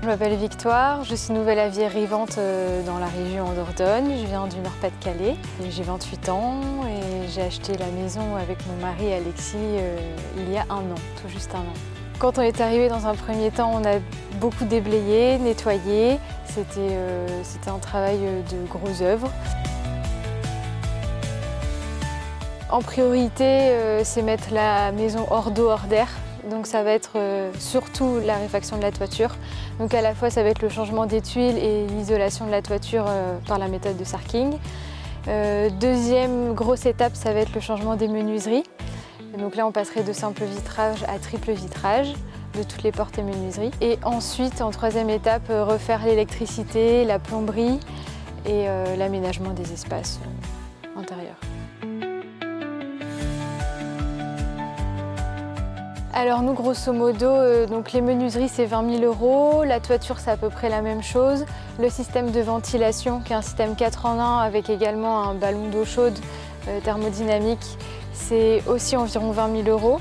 je m'appelle Victoire, je suis nouvelle aviaire-rivante dans la région en Dordogne, je viens du Nord-Pas-de-Calais. J'ai 28 ans et j'ai acheté la maison avec mon mari Alexis il y a 1 an, tout juste 1 an. Quand on est arrivé dans un premier temps, on a beaucoup déblayé, nettoyé, c'était un travail de gros œuvres. En priorité, c'est mettre la maison hors d'eau, hors d'air. Donc ça va être surtout la réfaction de la toiture. Donc à la fois ça va être le changement des tuiles et l'isolation de la toiture par la méthode de Sarking. Deuxième grosse étape, ça va être le changement des menuiseries. Donc là on passerait de simple vitrage à triple vitrage de toutes les portes et menuiseries. Et ensuite en troisième étape, refaire l'électricité, la plomberie et l'aménagement des espaces intérieurs. Alors nous, grosso modo, donc les menuiseries c'est 20 000 €, la toiture c'est à peu près la même chose, le système de ventilation qui est un système 4 en 1 avec également un ballon d'eau chaude thermodynamique, c'est aussi environ 20 000 €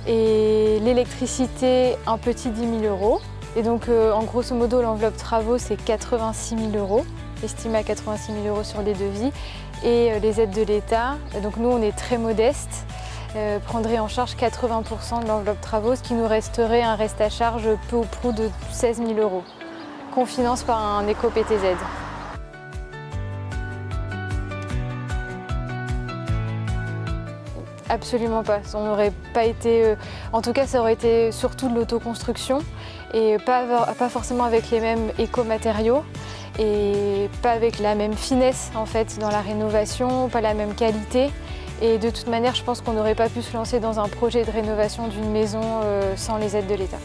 et l'électricité un petit 10 000 €. Et donc en grosso modo l'enveloppe travaux c'est 86 000 €, estimé à 86 000 € sur les devis, et les aides de l'État, donc nous on est très modeste, prendrait en charge 80% de l'enveloppe travaux, ce qui nous resterait un reste à charge peu ou prou de 16 000 € qu'on finance par un éco-PTZ. Absolument pas, ça n'aurait pas été, en tout cas ça aurait été surtout de l'autoconstruction et pas forcément avec les mêmes éco-matériaux et pas avec la même finesse en fait dans la rénovation, pas la même qualité. Et de toute manière, je pense qu'on n'aurait pas pu se lancer dans un projet de rénovation d'une maison sans les aides de l'État.